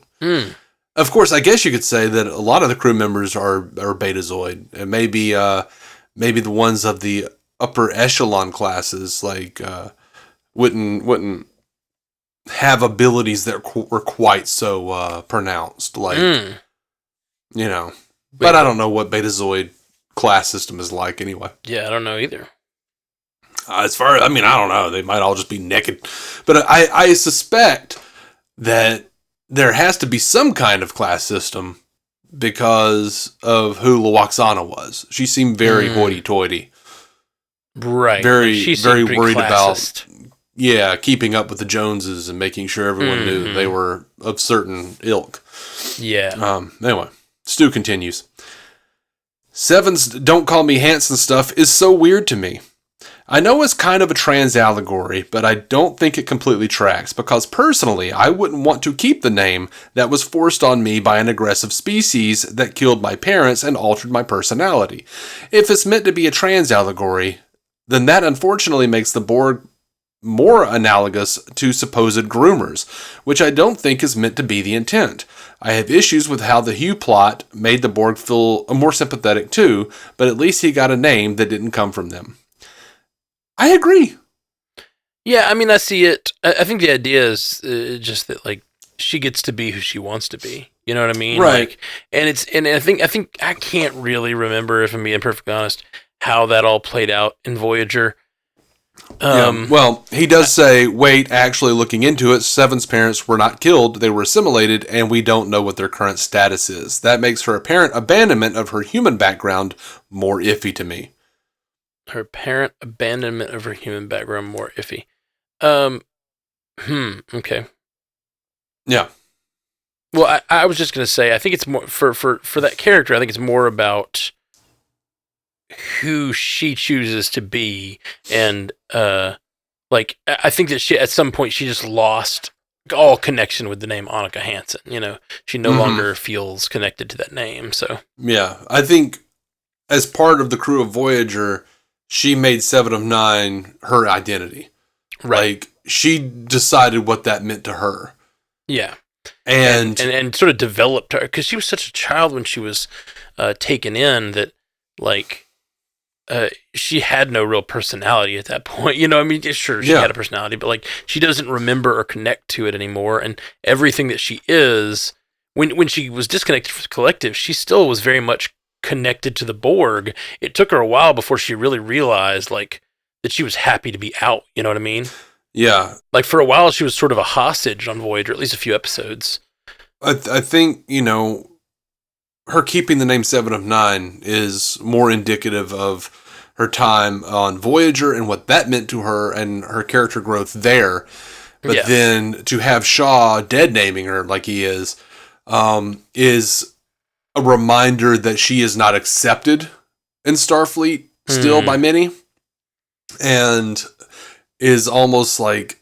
Of course, I guess you could say that a lot of the crew members are Betazoid, and maybe the ones of the upper echelon classes wouldn't have abilities that were quite so pronounced, But I don't know what Betazoid class system is like anyway. Yeah, I don't know either. I don't know. They might all just be naked. But I suspect that there has to be some kind of class system because of who Lwaxana was. She seemed very hoity-toity. Right. Very, very worried classist. about keeping up with the Joneses and making sure everyone knew they were of certain ilk. Yeah. Anyway, Stu continues. Seven's "Don't Call Me Hanson" stuff is so weird to me. I know it's kind of a trans allegory, but I don't think it completely tracks, because personally, I wouldn't want to keep the name that was forced on me by an aggressive species that killed my parents and altered my personality. If it's meant to be a trans allegory, then that unfortunately makes the Borg more analogous to supposed groomers, which I don't think is meant to be the intent. I have issues with how the Hugh plot made the Borg feel more sympathetic too, but at least he got a name that didn't come from them. I agree. Yeah, I mean, I see it. I think the idea is just that, she gets to be who she wants to be. You know what I mean? Right. And I think I can't really remember, if I'm being perfectly honest, how that all played out in Voyager. Well, he does say, wait, actually looking into it, Seven's parents were not killed, they were assimilated, and we don't know what their current status is. That makes her apparent abandonment of her human background more iffy to me. Her apparent abandonment of her human background more iffy. Okay. Yeah. Well, I was just going to say, I think it's more, for that character, I think it's more about who she chooses to be, and like I think that she at some point she just lost all connection with the name Annika Hansen. You know, she no longer feels connected to that name. So yeah, I think as part of the crew of Voyager, she made 7 of 9 her identity. Right. Like she decided what that meant to her. Yeah. And sort of developed her, because she was such a child when she was taken in, that like she had no real personality at that point. You know, I mean, sure, she had a personality, but like she doesn't remember or connect to it anymore. And everything that she is, when she was disconnected from the collective, she still was very much connected to the Borg. It took her a while before she really realized like that she was happy to be out. You know what I mean? Yeah. Like for a while, she was sort of a hostage on Voyager, at least a few episodes. I think, you know, her keeping the name 7 of 9 is more indicative of her time on Voyager and what that meant to her and her character growth there. But then to have Shaw dead naming her like he is a reminder that she is not accepted in Starfleet still by many, and is almost like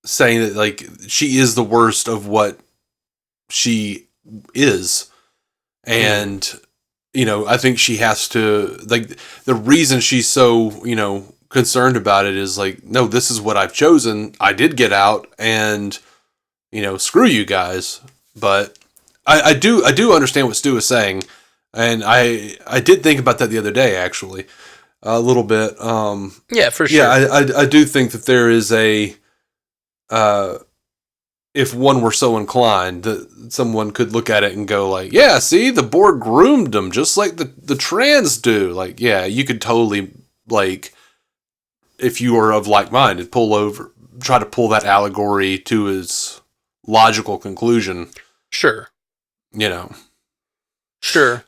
saying that like she is the worst of what she is. And, you know, I think she has to, like, the reason she's so, you know, concerned about it is like, no, this is what I've chosen. I did get out, and, you know, screw you guys. But I do understand what Stu is saying. And I did think about that the other day, actually, a little bit. Yeah, for sure. Yeah, I do think that there is a, if one were so inclined, that someone could look at it and go like, yeah, see, the Borg groomed them just like the trans do. Like, yeah, you could totally, like, if you were of like-minded, try to pull that allegory to its logical conclusion. Sure. You know. Sure.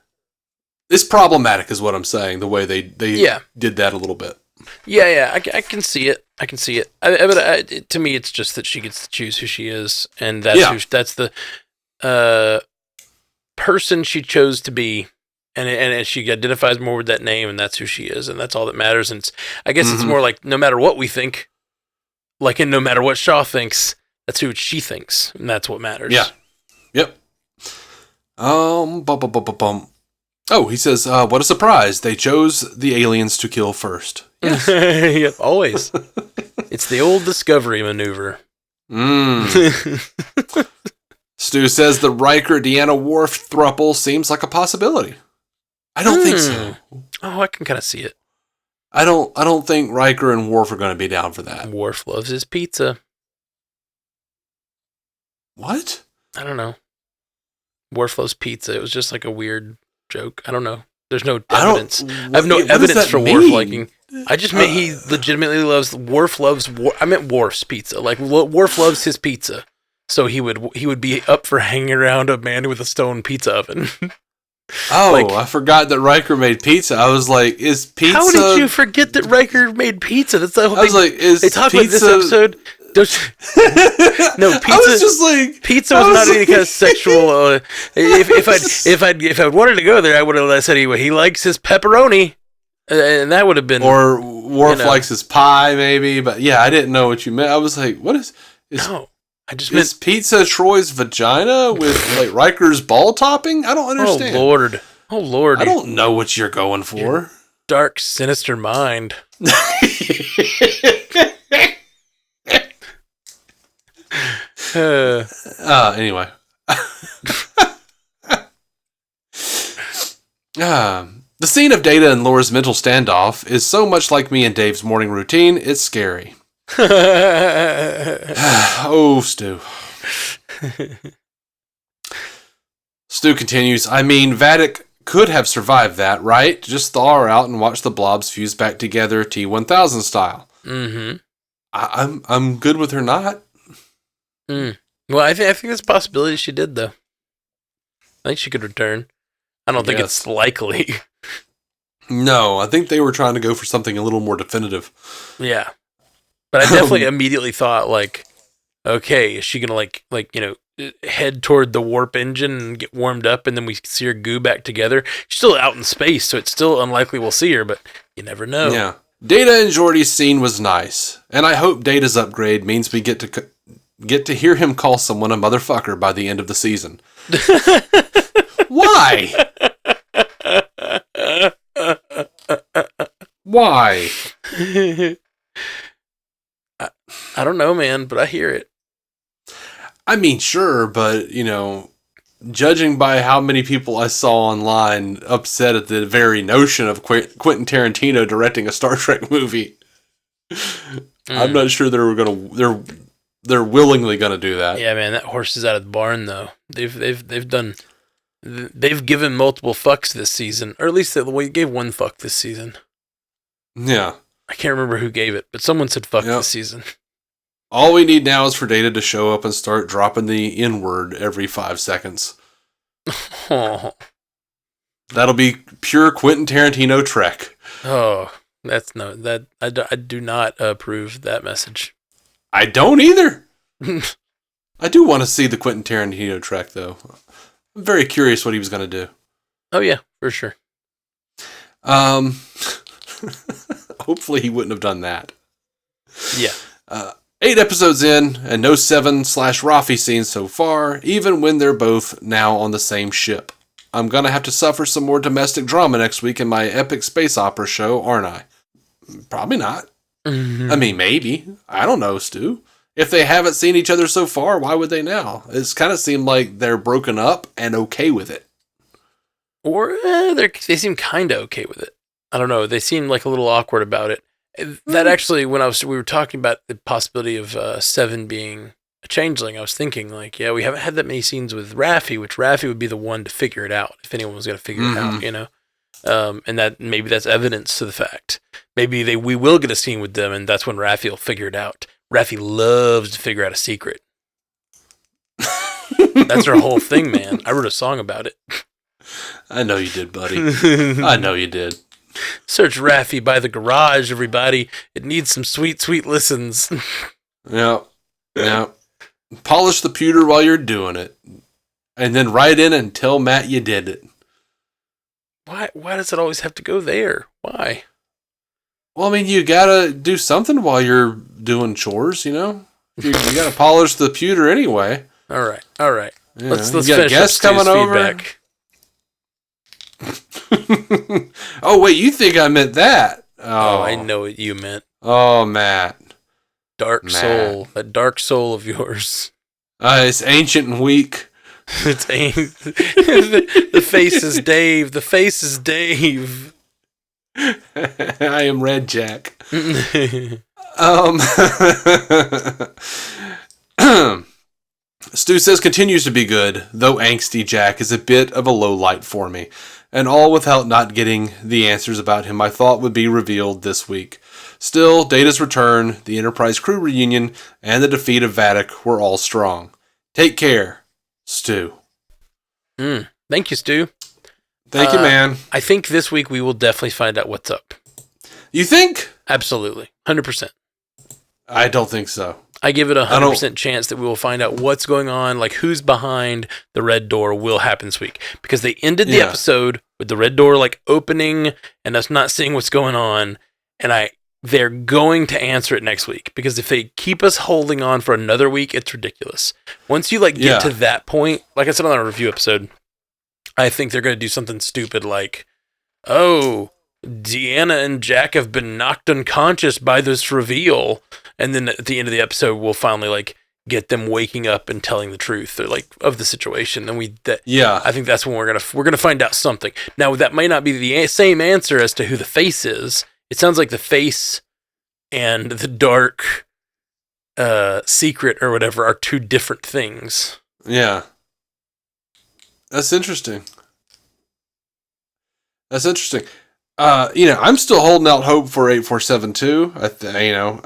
It's problematic is what I'm saying, the way they did that a little bit. Yeah, I can see it. I can see it. But to me, it's just that she gets to choose who she is, and that's that's the person she chose to be, and she identifies more with that name, and that's who she is, and that's all that matters. And I guess it's more like no matter what we think, like, and no matter what Shaw thinks, that's who she thinks, and that's what matters. Yeah. Yep. Oh, he says, what a surprise. They chose the aliens to kill first. Yes. Yep, always. It's the old Discovery maneuver. Stu says the Riker-Deanna Worf throuple seems like a possibility. I don't think so. Oh, I can kind of see it. I don't think Riker and Worf are going to be down for that. Worf loves his pizza. What? I don't know. Worf loves pizza. It was just like a weird joke. I don't know. There's no evidence. I have no evidence for Worf liking. I just meant he legitimately loves. I meant Worf's pizza. Like Worf loves his pizza, so he would be up for hanging around a man with a stone pizza oven. Oh, like, I forgot that Riker made pizza. I was like, is pizza? How did you forget that Riker made pizza? That's the whole thing. I was like, is they talk pizza... about this episode? No, pizza. I was just like, pizza was not any kind of sexual. If I wanted to go there, I would have said he likes his pepperoni, and that would have been. Or Worf likes his pie, maybe. But yeah, I didn't know what you meant. I was like, what is? No, I just meant pizza Troy's vagina with like Riker's ball topping. I don't understand. Oh Lord! I don't know what you're going for. Your dark, sinister mind. Anyway. The scene of Data and Laura's mental standoff is so much like me and Dave's morning routine, it's scary. Oh, Stu. Stu continues, I mean, Vadic could have survived that, right? Just thaw her out and watch the blobs fuse back together T-1000 style. Mm-hmm. I'm good with her not. Well, I think there's a possibility she did, though. I think she could return. I don't think it's likely. No, I think they were trying to go for something a little more definitive. Yeah. But I definitely immediately thought, like, okay, is she going to, head toward the warp engine and get warmed up, and then we see her goo back together? She's still out in space, so it's still unlikely we'll see her, but you never know. Yeah. Data and Geordi's scene was nice, and I hope Data's upgrade means we get to hear him call someone a motherfucker by the end of the season. Why? Why? I don't know, man, but I hear it. I mean, sure, but, judging by how many people I saw online upset at the very notion of Quentin Tarantino directing a Star Trek movie, I'm not sure they're willingly gonna do that. Yeah, man, that horse is out of the barn, though. They've given multiple fucks this season, or at least they gave one fuck this season. Yeah. I can't remember who gave it, but someone said fuck this season. All we need now is for Data to show up and start dropping the N-word every 5 seconds. Oh. That'll be pure Quentin Tarantino Trek. Oh, I do not approve that message. I don't either. I do want to see the Quentin Tarantino Trek, though. I'm very curious what he was going to do. Oh, yeah, for sure. Hopefully he wouldn't have done that. Yeah. 8 episodes in, and no 7/Rafi scenes so far, even when they're both now on the same ship. I'm gonna have to suffer some more domestic drama next week in my epic space opera show, aren't I? Probably not. Mm-hmm. I mean, maybe. I don't know, Stu. If they haven't seen each other so far, why would they now? It's kind of seemed like they're broken up and okay with it. Or they seem kind of okay with it. I don't know. They seem like a little awkward about it. That actually, when we were talking about the possibility of Seven being a changeling, I was thinking, like, yeah, we haven't had that many scenes with Raffi, which Raffi would be the one to figure it out if anyone was going to figure it out, and that maybe that's evidence to the fact. Maybe we will get a scene with them, and that's when Raffi will figure it out. Raffi loves to figure out a secret. That's her whole thing, man. I wrote a song about it. I know you did, buddy. I know you did. Search Raffi by the garage, everybody. It needs some sweet, sweet listens. Yeah. Polish the pewter while you're doing it. And then write in and tell Matt you did it. Why does it always have to go there? Why? Well, I mean, you gotta do something while you're doing chores, You gotta polish the pewter anyway. All right. Yeah. Let's you got finish guests up coming over. Feedback. Oh, wait, you think I meant that? Oh, I know what you meant. Oh, Matt. Soul. That dark soul of yours. It's ancient and weak. The face is Dave. The face is Dave. I am Red Jack. Stu says continues to be good, though angsty Jack is a bit of a low light for me, and all without not getting the answers about him I thought would be revealed this week. Still, Data's return, the Enterprise crew reunion, and the defeat of Vadic were all strong. Take care, Stu. Thank you, Stu. Thank you, man. I think this week we will definitely find out what's up. You think? Absolutely. 100%. I don't think so. I give it a 100% chance that we will find out what's going on, like who's behind the red door will happen this week. Because they ended the episode with the red door like opening and us not seeing what's going on. And they're going to answer it next week. Because if they keep us holding on for another week, it's ridiculous. Once you get to that point, like I said on our review episode, I think they're going to do something stupid like, oh, Deanna and Jack have been knocked unconscious by this reveal. And then at the end of the episode, we'll finally get them waking up and telling the truth or of the situation. And I think that's when we're gonna find out something. Now that might not be the same answer as to who the face is. It sounds like the face and the dark secret or whatever are two different things. Yeah, that's interesting. That's interesting. I'm still holding out hope for 8472.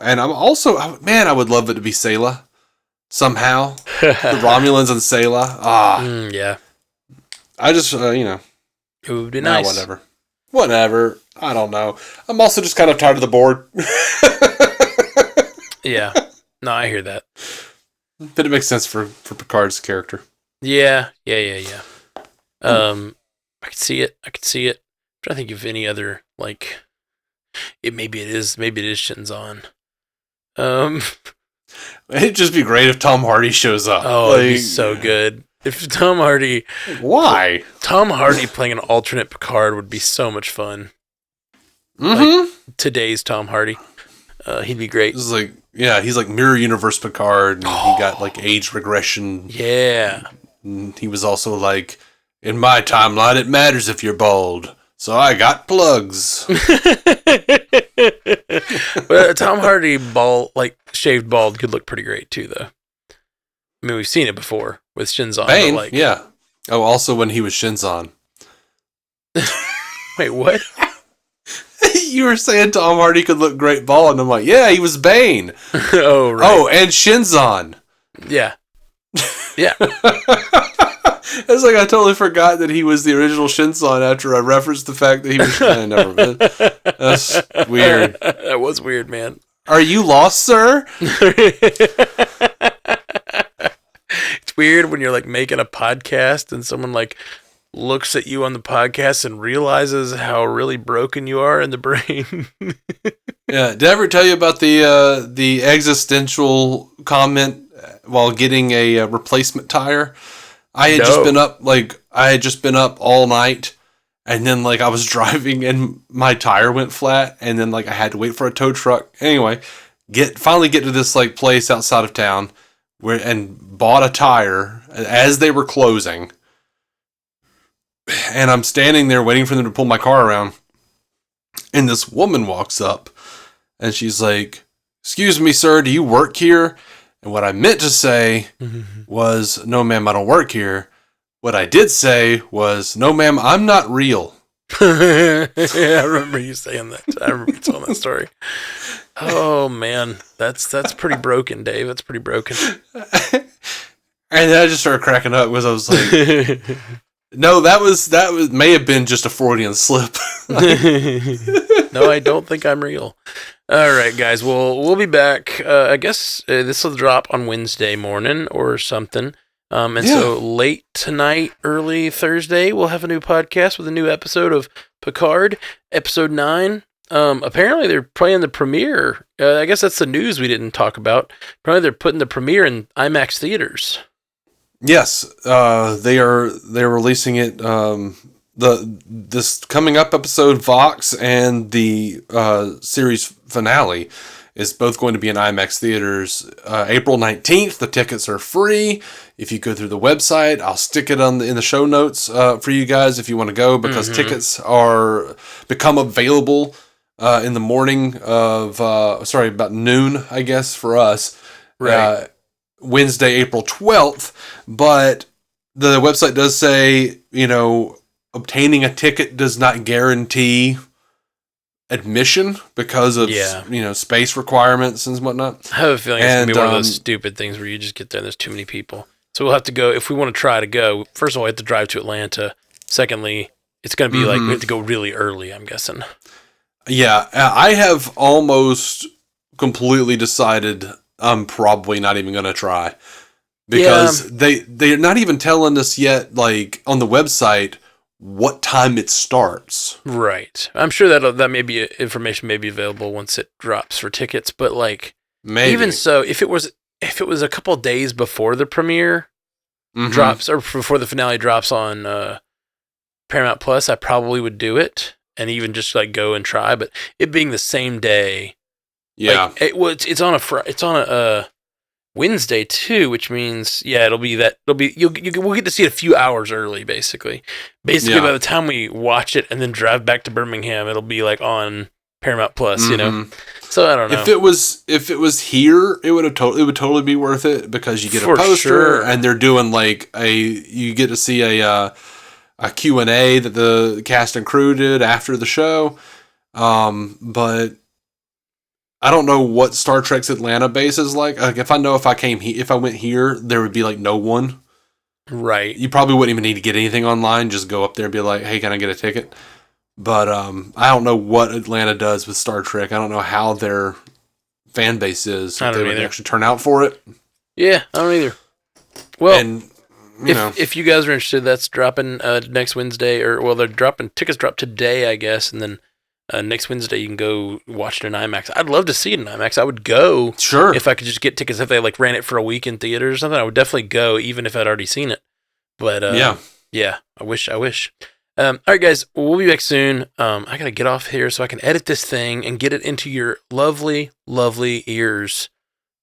And I'm also, man, I would love it to be Sayla somehow. The Romulans and Sayla. Yeah. I just, it would be nice. Whatever. I don't know. I'm also just kind of tired of the board. Yeah. No, I hear that. But it makes sense for Picard's character. Yeah. I could see it. I'm trying to think of any other, like, maybe it is Shinzon. It'd just be great if Tom Hardy shows up. Oh, it'd be so good. If Tom Hardy... Why? Tom Hardy playing an alternate Picard would be so much fun. Mm-hmm. Like, today's Tom Hardy. He'd be great. This is he's like Mirror Universe Picard, and he got, like, age regression. Yeah. And he was also like, in my timeline, it matters if you're bald. So I got plugs. But Tom Hardy shaved bald could look pretty great too, though. I mean, we've seen it before with Shinzon. Bane, yeah. Oh, also when he was Shinzon. Wait, what? You were saying Tom Hardy could look great bald, and I'm like, yeah, he was Bane. Oh, right. Oh, and Shinzon. Yeah. Yeah. It's like I totally forgot that he was the original Shinzon after I referenced the fact that he was... That's weird. That was weird, man. Are you lost, sir? It's weird when you're like making a podcast and someone like looks at you on the podcast and realizes how really broken you are in the brain. Yeah. Did I ever tell you about the existential comment while getting a replacement tire? I had just been up all night, and then like I was driving and my tire went flat, and then like I had to wait for a tow truck. Anyway, finally get to this like place outside of town and bought a tire as they were closing. And I'm standing there waiting for them to pull my car around, and this woman walks up, and she's like, "Excuse me, sir, do you work here?" And what I meant to say was, "No, ma'am, I don't work here." What I did say was, "No, ma'am, I'm not real." Yeah, I remember you saying that. I remember you telling that story. Oh, man. That's pretty broken, Dave. That's pretty broken. And then I just started cracking up because I was like, no, that may have been just a Freudian slip. No, I don't think I'm real. All right, guys. Well, we'll be back. I guess this will drop on Wednesday morning or something. So late tonight, early Thursday, we'll have a new podcast with a new episode of Picard, episode 9. Apparently they're playing the premiere. I guess that's the news we didn't talk about. Apparently they're putting the premiere in IMAX theaters. Yes, they're releasing it. This coming up episode, Vox, and the series finale is both going to be in IMAX theaters April 19th. The tickets are free. If you go through the website, I'll stick it in the show notes for you guys if you want to go, because tickets are become available in the morning of about noon, I guess, for us. Right. Wednesday, April 12th. But the website does say, obtaining a ticket does not guarantee admission because of space requirements and whatnot. I have a feeling it's going to be one of those stupid things where you just get there and there's too many people. So we'll have to go, if we want to try to go, first of all, we have to drive to Atlanta. Secondly, it's going to be we have to go really early, I'm guessing. Yeah, I have almost completely decided I'm probably not even going to try. Because they're not even telling us yet, like, on the website, what time it starts. Right. I'm sure that information may be available once it drops for tickets, but like maybe. Even so, if it was a couple days before the premiere drops or before the finale drops on Paramount Plus, I probably would do it and even just like go and try, but it being the same day. Yeah. Like, it's on a Wednesday too, which means we'll get to see it a few hours early, basically. By the time we watch it and then drive back to Birmingham, it'll be like on Paramount Plus, So I don't know. If it was here, it would totally be worth it because you get a poster and they're doing like you get to see a a Q&A that the cast and crew did after the show. But I don't know what Star Trek's Atlanta base is like. Like, if I went here, there would be like no one. Right. You probably wouldn't even need to get anything online. Just go up there and be like, hey, can I get a ticket? But I don't know what Atlanta does with Star Trek. I don't know how their fan base is. I don't if they either. would actually turn out for it. Yeah, I don't either. Well, and, if you guys are interested, that's dropping next Wednesday. They're dropping, tickets drop today, I guess. And then next Wednesday, you can go watch it in IMAX. I'd love to see it in IMAX. I would go. Sure. If I could just get tickets. If they like ran it for a week in theaters or something, I would definitely go, even if I'd already seen it. But yeah, I wish. All right, guys, we'll be back soon. I got to get off here so I can edit this thing and get it into your lovely, lovely ears.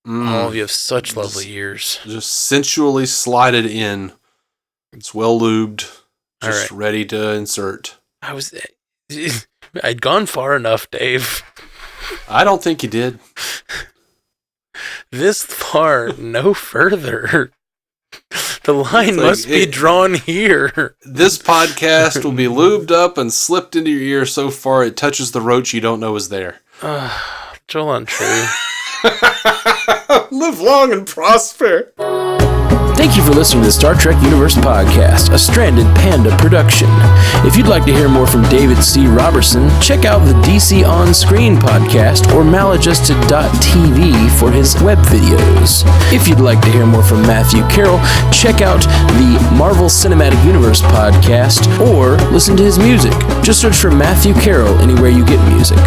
All of you have such lovely ears. Just sensually slide it in. It's well lubed. Just ready to insert. I'd gone far enough, Dave. I don't think you did. This far, no further. The line must be drawn here. This podcast will be lubed up and slipped into your ear so far it touches the roach you don't know is there. Joel untrue. Live long and prosper. Thank you for listening to the Star Trek Universe Podcast, a Stranded Panda production. If you'd like to hear more from David C. Robertson, check out the DC On Screen podcast or maladjusted.tv for his web videos. If you'd like to hear more from Matthew Carroll, check out the Marvel Cinematic Universe podcast or listen to his music. Just search for Matthew Carroll anywhere you get music.